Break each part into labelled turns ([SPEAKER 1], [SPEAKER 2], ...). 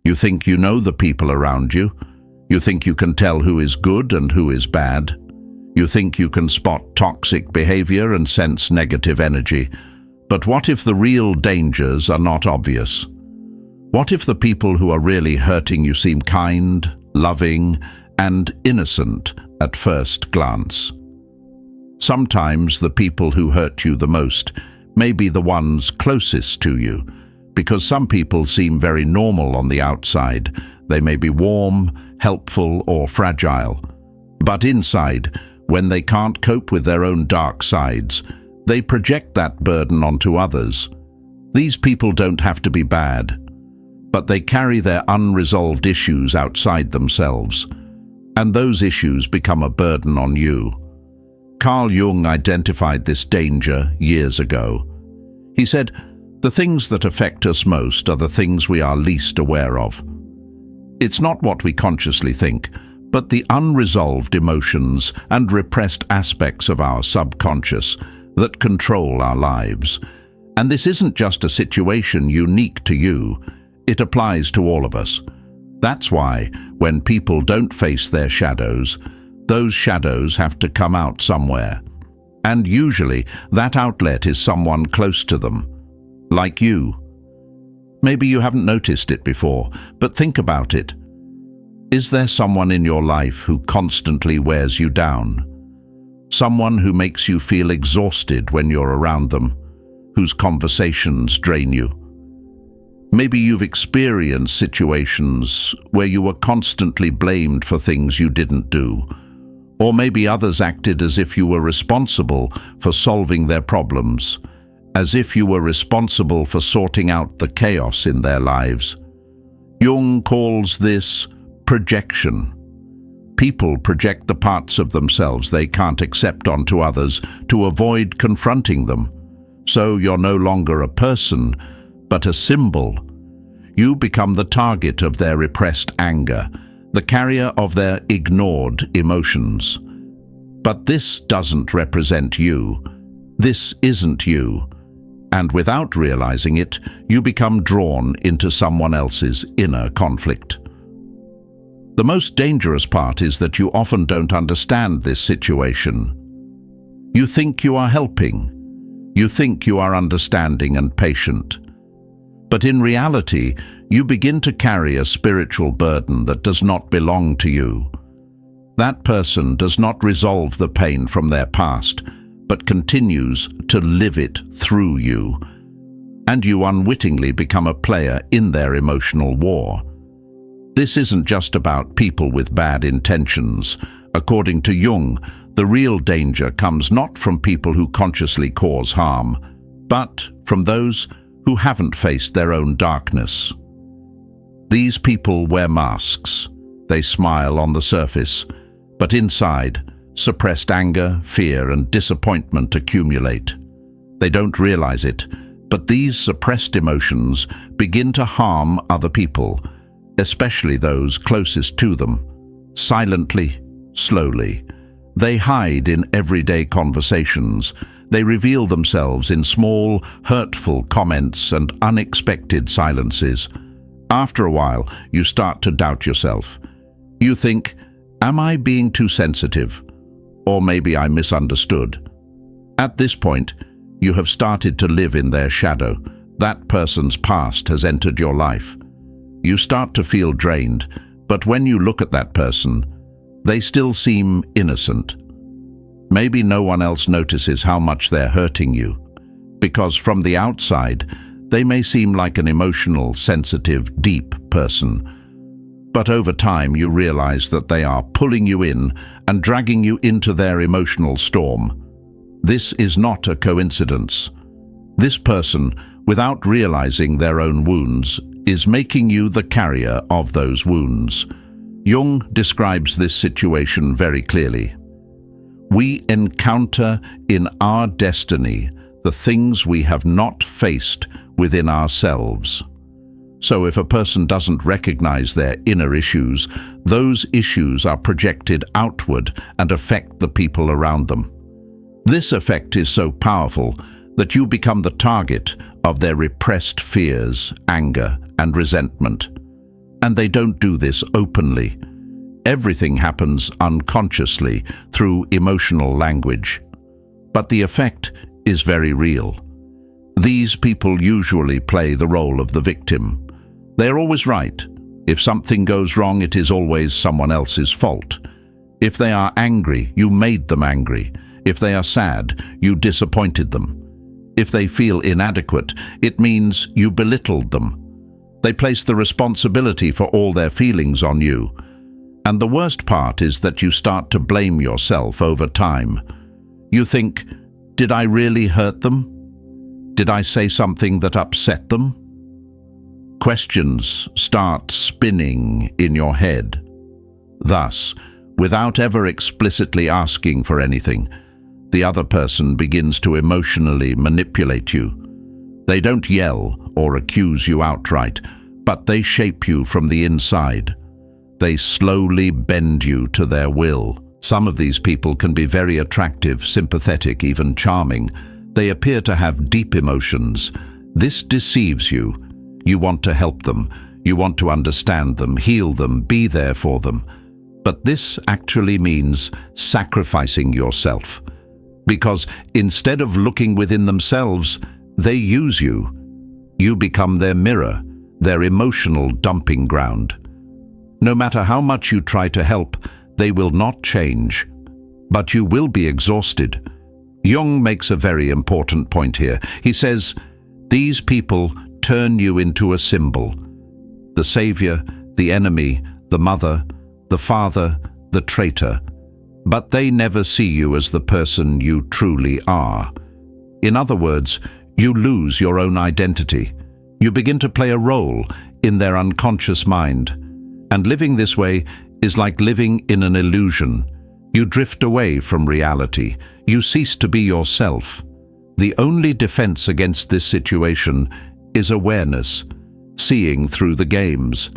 [SPEAKER 1] You think you know the people around you. You think you can tell who is good and who is bad. You think you can spot toxic behavior and sense negative energy. But what if the real dangers are not obvious? What if the people who are really hurting you seem kind, loving, and innocent at first glance? Sometimes the people who hurt you the most may be the ones closest to you, because some people seem very normal on the outside. They may be warm, helpful, or fragile. But inside, when they can't cope with their own dark sides, they project that burden onto others. These people don't have to be bad, but they carry their unresolved issues outside themselves, and those issues become a burden on you. Carl Jung identified this danger years ago. He said, "The things that affect us most are the things we are least aware of." It's not what we consciously think, but the unresolved emotions and repressed aspects of our subconscious that control our lives. And this isn't just a situation unique to you. It applies to all of us. That's why, when people don't face their shadows, those shadows have to come out somewhere. And usually, that outlet is someone close to them, like you. Maybe you haven't noticed it before, but think about it. Is there someone in your life who constantly wears you down? Someone who makes you feel exhausted when you're around them, whose conversations drain you? Maybe you've experienced situations where you were constantly blamed for things you didn't do, or maybe others acted as if you were responsible for solving their problems, as if you were responsible for sorting out the chaos in their lives. Jung calls this projection. People project the parts of themselves they can't accept onto others to avoid confronting them. So you're no longer a person, but a symbol. You become the target of their repressed anger, the carrier of their ignored emotions. But this doesn't represent you. This isn't you. And without realizing it, you become drawn into someone else's inner conflict. The most dangerous part is that you often don't understand this situation. You think you are helping. You think you are understanding and patient. But in reality, you begin to carry a spiritual burden that does not belong to you. That person does not resolve the pain from their past, but continues to live it through you. And you unwittingly become a player in their emotional war. This isn't just about people with bad intentions. According to Jung, the real danger comes not from people who consciously cause harm, but from those who haven't faced their own darkness. These people wear masks. They smile on the surface, but inside, suppressed anger, fear, and disappointment accumulate. They don't realize it, but these suppressed emotions begin to harm other people, especially those closest to them, silently, slowly. They hide in everyday conversations. They reveal themselves in small, hurtful comments and unexpected silences. After a while, you start to doubt yourself. You think, am I being too sensitive? Or maybe I misunderstood. At this point, you have started to live in their shadow. That person's past has entered your life. You start to feel drained, but when you look at that person, they still seem innocent. Maybe no one else notices how much they're hurting you, because from the outside, they may seem like an emotional, sensitive, deep person. But over time, you realize that they are pulling you in and dragging you into their emotional storm. This is not a coincidence. This person, without realizing their own wounds, is making you the carrier of those wounds. Jung describes this situation very clearly. We encounter in our destiny the things we have not faced within ourselves. So if a person doesn't recognize their inner issues, those issues are projected outward and affect the people around them. This effect is so powerful that you become the target of their repressed fears, anger, and resentment. And they don't do this openly. Everything happens unconsciously through emotional language. But the effect is very real. These people usually play the role of the victim. They're always right. If something goes wrong, it is always someone else's fault. If they are angry, you made them angry. If they are sad, you disappointed them. If they feel inadequate, it means you belittled them. They place the responsibility for all their feelings on you. And the worst part is that you start to blame yourself over time. You think, did I really hurt them? Did I say something that upset them? Questions start spinning in your head. Thus, without ever explicitly asking for anything, the other person begins to emotionally manipulate you. They don't yell or accuse you outright, but they shape you from the inside. They slowly bend you to their will. Some of these people can be very attractive, sympathetic, even charming. They appear to have deep emotions. This deceives you. You want to help them. You want to understand them, heal them, be there for them. But this actually means sacrificing yourself. Because instead of looking within themselves, they use you. You become their mirror, their emotional dumping ground. No matter how much you try to help, they will not change. But you will be exhausted. Jung makes a very important point here. He says, these people turn you into a symbol. The savior, the enemy, the mother, the father, the traitor. But they never see you as the person you truly are. In other words, you lose your own identity. You begin to play a role in their unconscious mind. And living this way is like living in an illusion. You drift away from reality. You cease to be yourself. The only defense against this situation is awareness, seeing through the games,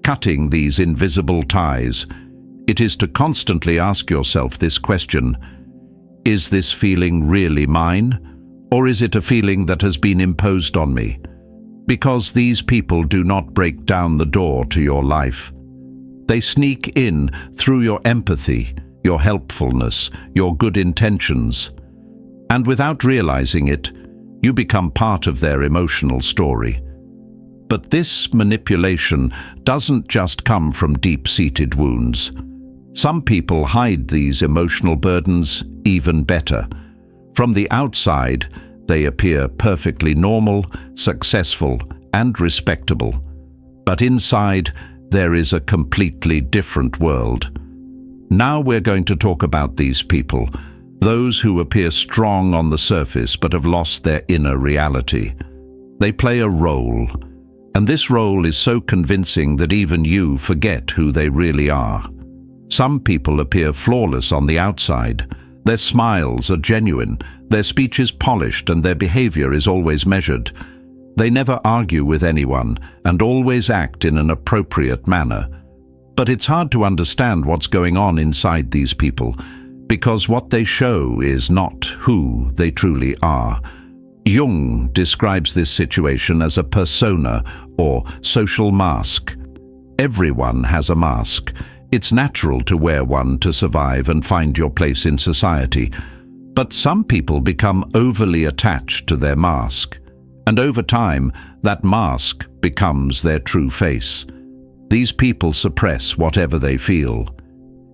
[SPEAKER 1] cutting these invisible ties. It is to constantly ask yourself this question: is this feeling really mine? Or is it a feeling that has been imposed on me? Because these people do not break down the door to your life. They sneak in through your empathy, your helpfulness, your good intentions. And without realizing it, you become part of their emotional story. But this manipulation doesn't just come from deep-seated wounds. Some people hide these emotional burdens even better. From the outside, they appear perfectly normal, successful, and respectable. But inside, there is a completely different world. Now we're going to talk about these people, those who appear strong on the surface but have lost their inner reality. They play a role, and this role is so convincing that even you forget who they really are. Some people appear flawless on the outside. Their smiles are genuine, their speech is polished, and their behavior is always measured. They never argue with anyone and always act in an appropriate manner. But it's hard to understand what's going on inside these people, because what they show is not who they truly are. Jung describes this situation as a persona or social mask. Everyone has a mask. It's natural to wear one to survive and find your place in society. But some people become overly attached to their mask. And over time, that mask becomes their true face. These people suppress whatever they feel.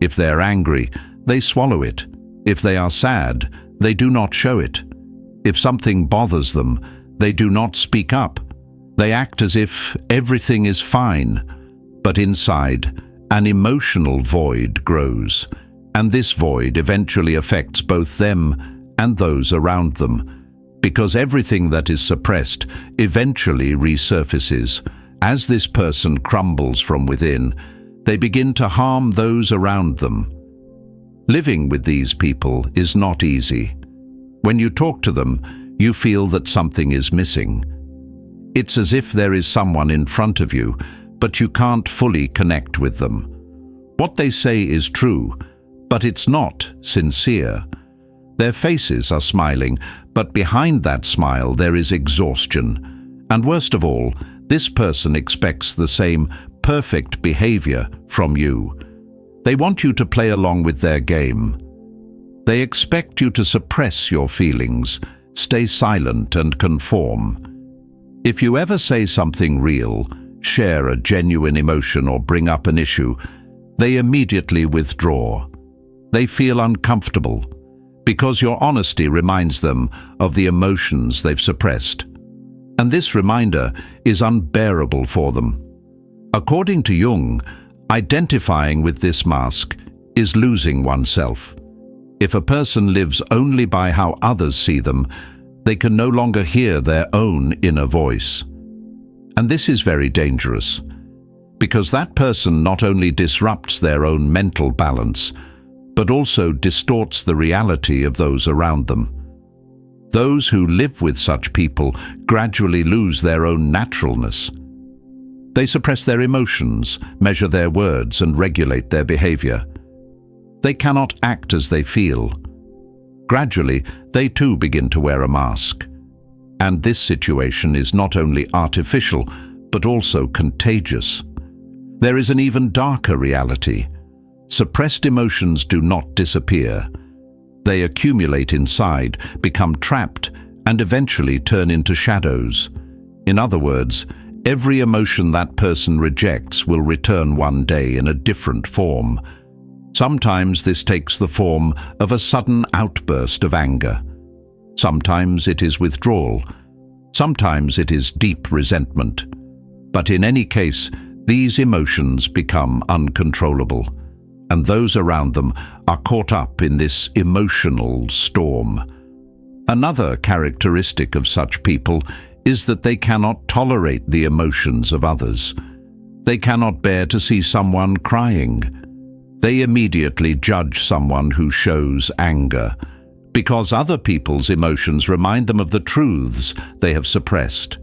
[SPEAKER 1] If they're angry, they swallow it. If they are sad, they do not show it. If something bothers them, they do not speak up. They act as if everything is fine. But inside, an emotional void grows. And this void eventually affects both them and those around them. Because everything that is suppressed eventually resurfaces. As this person crumbles from within, they begin to harm those around them. Living with these people is not easy. When you talk to them, you feel that something is missing. It's as if there is someone in front of you, but you can't fully connect with them. What they say is true, but it's not sincere. Their faces are smiling, but behind that smile there is exhaustion. And worst of all, this person expects the same perfect behavior from you. They want you to play along with their game. They expect you to suppress your feelings, stay silent and conform. If you ever say something real, share a genuine emotion or bring up an issue, they immediately withdraw. They feel uncomfortable because your honesty reminds them of the emotions they've suppressed. And this reminder is unbearable for them. According to Jung, identifying with this mask is losing oneself. If a person lives only by how others see them, they can no longer hear their own inner voice. And this is very dangerous, because that person not only disrupts their own mental balance, but also distorts the reality of those around them. Those who live with such people gradually lose their own naturalness. They suppress their emotions, measure their words, and regulate their behavior. They cannot act as they feel. Gradually, they too begin to wear a mask. And this situation is not only artificial, but also contagious. There is an even darker reality. Suppressed emotions do not disappear. They accumulate inside, become trapped, and eventually turn into shadows. In other words, every emotion that person rejects will return one day in a different form. Sometimes this takes the form of a sudden outburst of anger. Sometimes it is withdrawal. Sometimes it is deep resentment. But in any case, these emotions become uncontrollable, and those around them are caught up in this emotional storm. Another characteristic of such people is that they cannot tolerate the emotions of others. They cannot bear to see someone crying. They immediately judge someone who shows anger, because other people's emotions remind them of the truths they have suppressed,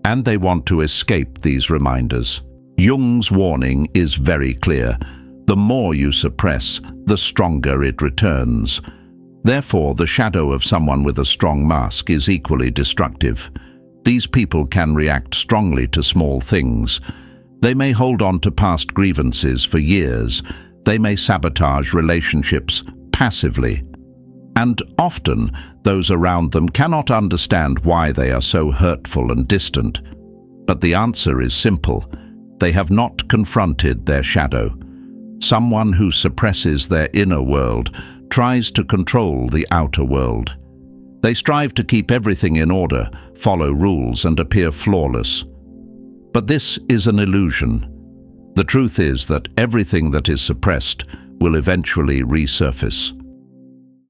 [SPEAKER 1] and they want to escape these reminders. Jung's warning is very clear. The more you suppress, the stronger it returns. Therefore, the shadow of someone with a strong mask is equally destructive. These people can react strongly to small things. They may hold on to past grievances for years. They may sabotage relationships passively. And often, those around them cannot understand why they are so hurtful and distant. But the answer is simple. They have not confronted their shadow. Someone who suppresses their inner world tries to control the outer world. They strive to keep everything in order, follow rules, and appear flawless. But this is an illusion. The truth is that everything that is suppressed will eventually resurface.